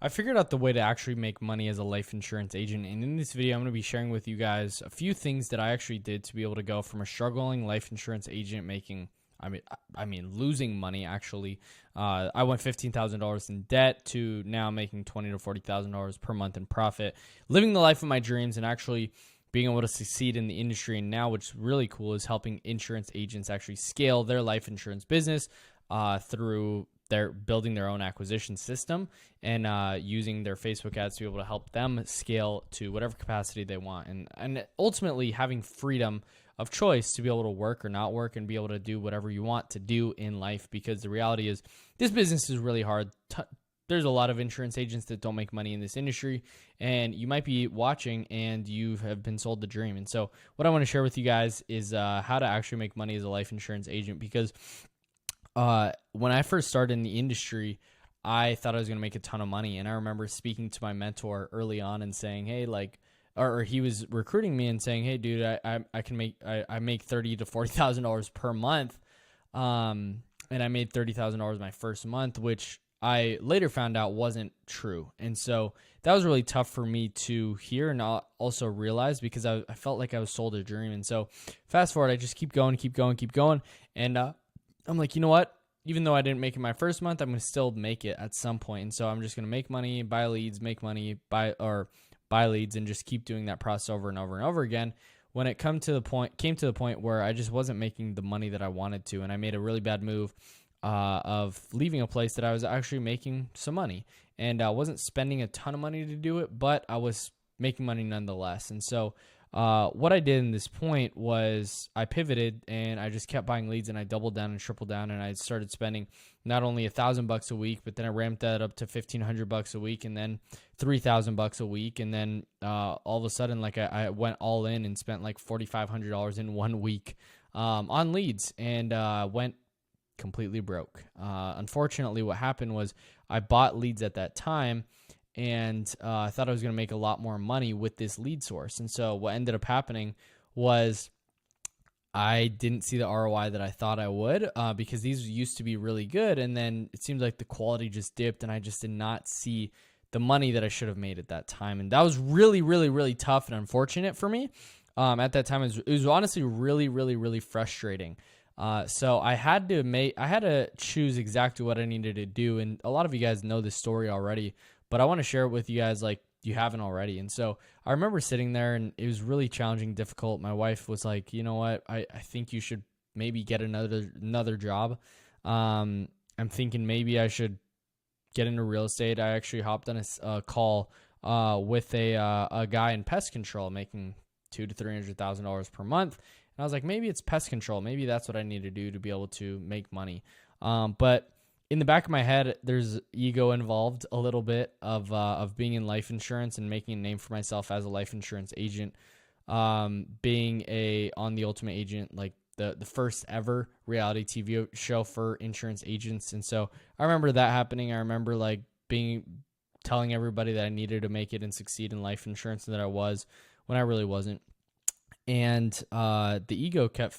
I figured out the way to actually make money as a life insurance agent, and in this video, I'm going to be sharing with you guys a few things that I actually did to be able to go from a struggling life insurance agent making, losing money actually. I went $15,000 in debt to now making $20,000 to $40,000 per month in profit, living the life of my dreams, and actually being able to succeed in the industry. And now, what's really cool is helping insurance agents actually scale their life insurance business through they're building their own acquisition system and using their Facebook ads to be able to help them scale to whatever capacity they want. And ultimately having freedom of choice to be able to work or not work and be able to do whatever you want to do in life, because the reality is this business is really hard. There's a lot of insurance agents that don't make money in this industry, and you might be watching and you have been sold the dream. And so what I want to share with you guys is how to actually make money as a life insurance agent, because when I first started in the industry, I thought I was going to make a ton of money. And I remember speaking to my mentor early on and saying, hey, or he was recruiting me and saying, hey, dude, I can make, I make $30,000 to $40,000 per month. And I made $30,000 my first month, which I later found out wasn't true. And so that was really tough for me to hear and also realize, because I felt like I was sold a dream. And so fast forward, I just keep going. And, I'm like, you know what? Even though I didn't make it my first month, I'm going to still make it at some point. And so I'm just going to make money, buy leads, make money, buy leads, and just keep doing that process over and over and over again. When it came to the point where I just wasn't making the money that I wanted to, and I made a really bad move of leaving a place that I was actually making some money, and I wasn't spending a ton of money to do it, but I was making money nonetheless. And so what I did in this point was I pivoted and I just kept buying leads, and I doubled down and tripled down, and I started spending not only $1,000 a week, but then I ramped that up to $1,500 a week, and then $3,000 a week. And then all of a sudden, I went all in and spent like $4,500 in 1 week on leads, and went completely broke. Unfortunately, what happened was I bought leads at that time, and I thought I was going to make a lot more money with this lead source. And so what ended up happening was I didn't see the ROI that I thought I would, because these used to be really good. And then it seemed like the quality just dipped, and I just did not see the money that I should have made at that time. And that was really, really, really tough and unfortunate for me. At that time, it was honestly really, really, really frustrating. So I had to choose exactly what I needed to do. And a lot of you guys know this story already, but I want to share it with you guys like you haven't already. And so I remember sitting there, and it was really challenging, difficult. My wife was like, you know what, I think you should maybe get another job. I'm thinking maybe I should get into real estate. I actually hopped on a call with a guy in pest control making $200,000 to $300,000 per month. And I was like, maybe it's pest control. Maybe that's what I need to do to be able to make money. But in the back of my head, there's ego involved a little bit of being in life insurance and making a name for myself as a life insurance agent, being on the Ultimate Agent, like the first ever reality TV show for insurance agents. And so I remember that happening. I remember telling everybody that I needed to make it and succeed in life insurance, and that I was, when I really wasn't. And the ego kept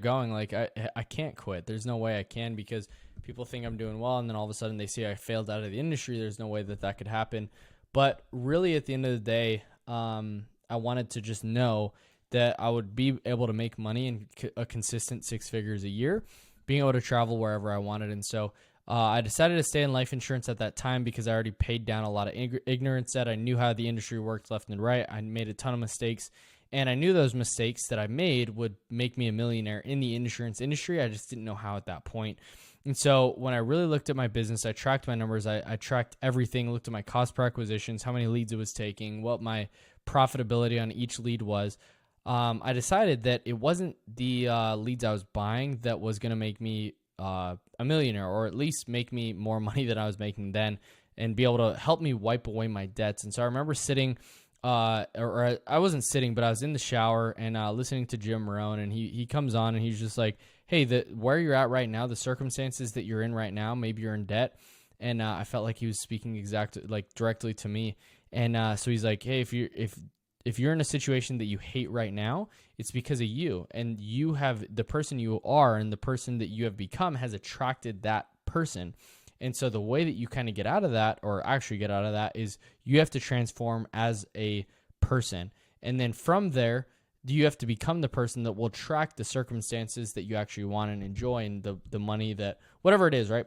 going. Like, I can't quit. There's no way I can, because people think I'm doing well, and then all of a sudden they see I failed out of the industry. There's no way that could happen. But really, at the end of the day, I wanted to just know that I would be able to make money in a consistent 6 figures a year, being able to travel wherever I wanted. And so I decided to stay in life insurance at that time, because I already paid down a lot of ignorance debt. I knew how the industry worked left and right. I made a ton of mistakes, and I knew those mistakes that I made would make me a millionaire in the insurance industry. I just didn't know how at that point. And so when I really looked at my business, I tracked my numbers. I tracked everything, looked at my cost per acquisitions, how many leads it was taking, what my profitability on each lead was. I decided that it wasn't the leads I was buying that was going to make me a millionaire, or at least make me more money than I was making then, and be able to help me wipe away my debts. And so I remember sitting, or I wasn't sitting, but I was in the shower and listening to Jim Rohn, and he comes on and he's just like, hey, where you're at right now, the circumstances that you're in right now, maybe you're in debt. And I felt like he was speaking directly to me. And so he's like, hey, if you're in a situation that you hate right now, it's because of you, and you have the person you are, and the person that you have become has attracted that person. And so the way that you kind of get out of that, or actually get out of that, is you have to transform as a person. And then from there, you have to become the person that will attract the circumstances that you actually want and enjoy, and the money that, whatever it is, right?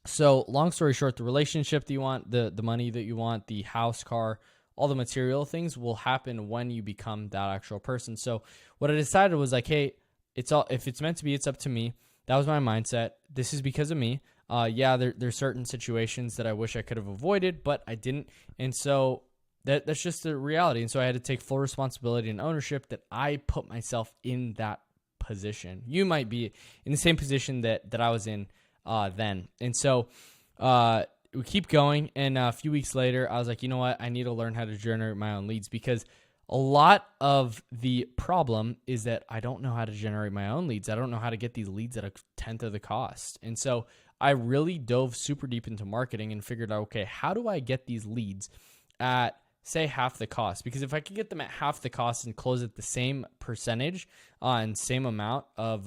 So long story short, the relationship that you want, the money that you want, the house, car, all the material things will happen when you become that actual person. So what I decided was like, hey, if it's meant to be, it's up to me. That was my mindset. This is because of me. There's certain situations that I wish I could have avoided, but I didn't. And so that's just the reality. And so I had to take full responsibility and ownership that I put myself in that position. You might be in the same position that I was in then. And so we keep going. And a few weeks later, I was like, you know what? I need to learn how to generate my own leads, because a lot of the problem is that I don't know how to generate my own leads. I don't know how to get these leads at a tenth of the cost. And so I really dove super deep into marketing and figured out, okay, how do I get these leads at, say, half the cost? Because if I could get them at half the cost and close at the same percentage and same amount of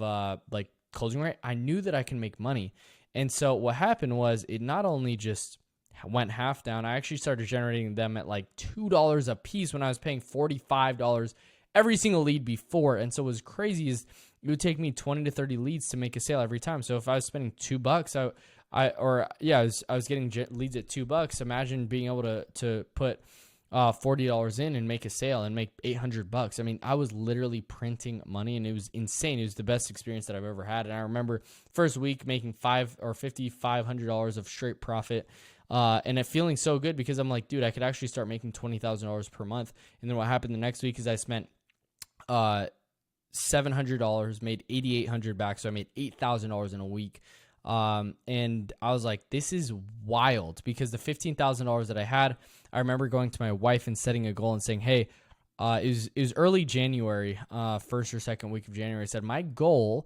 like closing rate, I knew that I can make money. And so what happened was, it not only just went half down, I actually started generating them at like $2 a piece when I was paying $45 every single lead before. And so what was crazy is it would take me 20 to 30 leads to make a sale every time. So if I was spending $2, I was getting leads at $2. Imagine being able to put $40 in and make a sale and make $800. I mean, I was literally printing money, and it was insane. It was the best experience that I've ever had. And I remember first week making $500 of straight profit. And it feeling so good, because I'm like, dude, I could actually start making $20,000 per month. And then what happened the next week is I spent $700, made $8,800 back. So I made $8,000 in a week. And I was like, this is wild, because the $15,000 that I had, I remember going to my wife and setting a goal and saying, hey, it was early January, first or second week of January. I said, my goal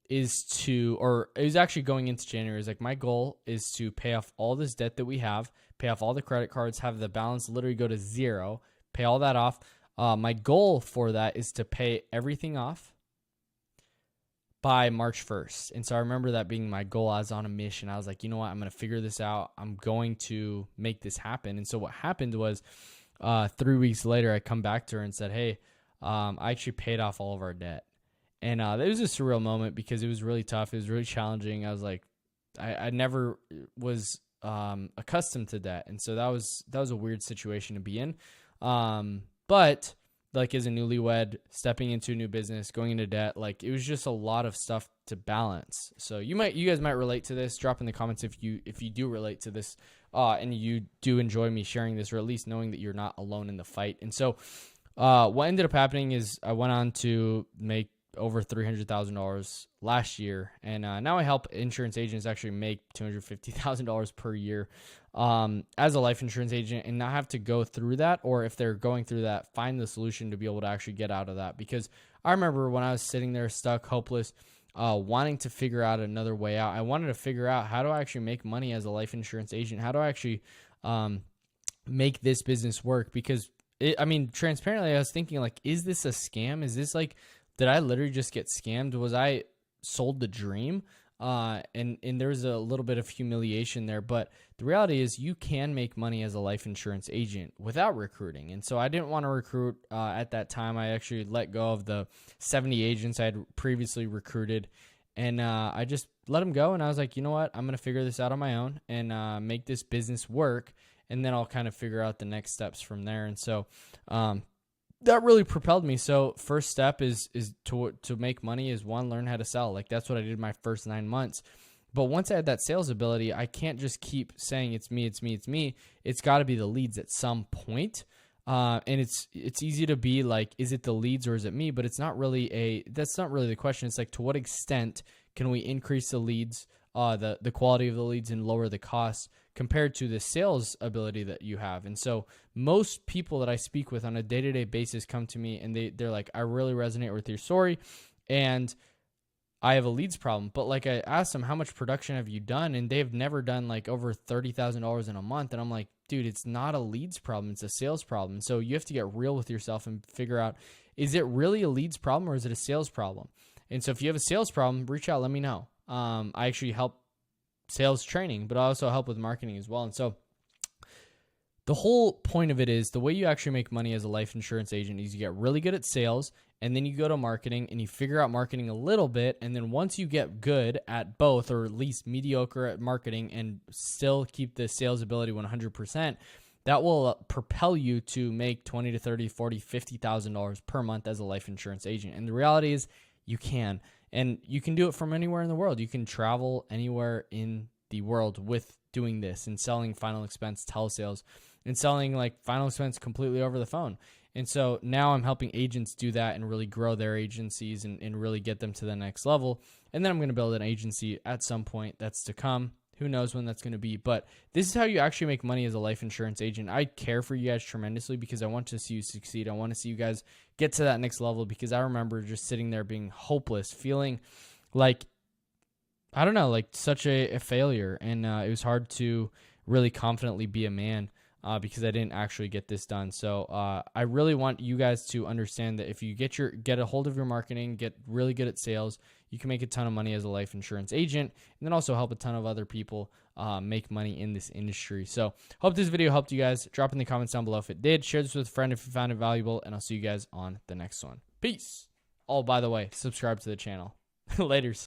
is to, or it was actually going into January, it's like, my goal is to pay off all this debt that we have, pay off all the credit cards, have the balance literally go to zero, pay all that off. My goal for that is to pay everything off by March 1st. And so I remember that being my goal. I was on a mission. I was like, you know what? I'm going to figure this out. I'm going to make this happen. And so what happened was 3 weeks later, I come back to her and said, hey, I actually paid off all of our debt. And it was a surreal moment, because it was really tough. It was really challenging. I was like, I never was accustomed to that. And so that was a weird situation to be in. But like, as a newlywed, stepping into a new business, going into debt, like, it was just a lot of stuff to balance. So you guys might relate to this. Drop in the comments if you do relate to this, and you do enjoy me sharing this, or at least knowing that you're not alone in the fight. And so what ended up happening is I went on to make over $300,000 last year, and now I help insurance agents actually make $250,000 per year as a life insurance agent, and not have to go through that, or if they're going through that, find the solution to be able to actually get out of that. Because I remember when I was sitting there stuck, hopeless, wanting to figure out another way out. I wanted to figure out, how do I actually make money as a life insurance agent? How do I actually make this business work? Because transparently, I was thinking, like, is this a scam? Is this like, did I literally just get scammed? Was I sold the dream? And there's a little bit of humiliation there. But the reality is, you can make money as a life insurance agent without recruiting. And so I didn't want to recruit at that time. I actually let go of the 70 agents I had previously recruited. And I just let them go. And I was like, you know what? I'm going to figure this out on my own and make this business work. And then I'll kind of figure out the next steps from there. And so that really propelled me. So first step is to make money is, one, learn how to sell. Like, that's what I did my first 9 months. But once I had that sales ability, I can't just keep saying it's me, it's me, it's me. It's got to be the leads at some point. And it's easy to be like, is it the leads or is it me? But it's not really that's not really the question. It's like, to what extent can we increase the leads, the quality of the leads, and lower the cost compared to the sales ability that you have? And so most people that I speak with on a day-to-day basis come to me and they're like, I really resonate with your story, and I have a leads problem. But like, I asked them, how much production have you done? And they've never done like over $30,000 in a month. And I'm like, dude, it's not a leads problem. It's a sales problem. So you have to get real with yourself and figure out, is it really a leads problem or is it a sales problem? And so if you have a sales problem, reach out, let me know. I actually help sales training, but I also help with marketing as well. And so the whole point of it is the way you actually make money as a life insurance agent is you get really good at sales, and then you go to marketing and you figure out marketing a little bit. And then once you get good at both, or at least mediocre at marketing and still keep the sales ability 100%, that will propel you to make $20 to $30, $40, $50,000 per month as a life insurance agent. And the reality is you can, and you can do it from anywhere in the world. You can travel anywhere in the world with doing this and selling final expense telesales and selling like final expense completely over the phone. And so now I'm helping agents do that and really grow their agencies and really get them to the next level. And then I'm going to build an agency at some point that's to come. Who knows when that's going to be, but this is how you actually make money as a life insurance agent. I care for you guys tremendously because I want to see you succeed. I want to see you guys get to that next level, because I remember just sitting there being hopeless, feeling like, I don't know, like such a failure. And it was hard to really confidently be a man because I didn't actually get this done. So I really want you guys to understand that if you get a hold of your marketing, get really good at sales, you can make a ton of money as a life insurance agent, and then also help a ton of other people make money in this industry. So hope this video helped you guys. Drop in the comments down below if it did. Share this with a friend if you found it valuable, and I'll see you guys on the next one. Peace. Oh, by the way, subscribe to the channel. Laters.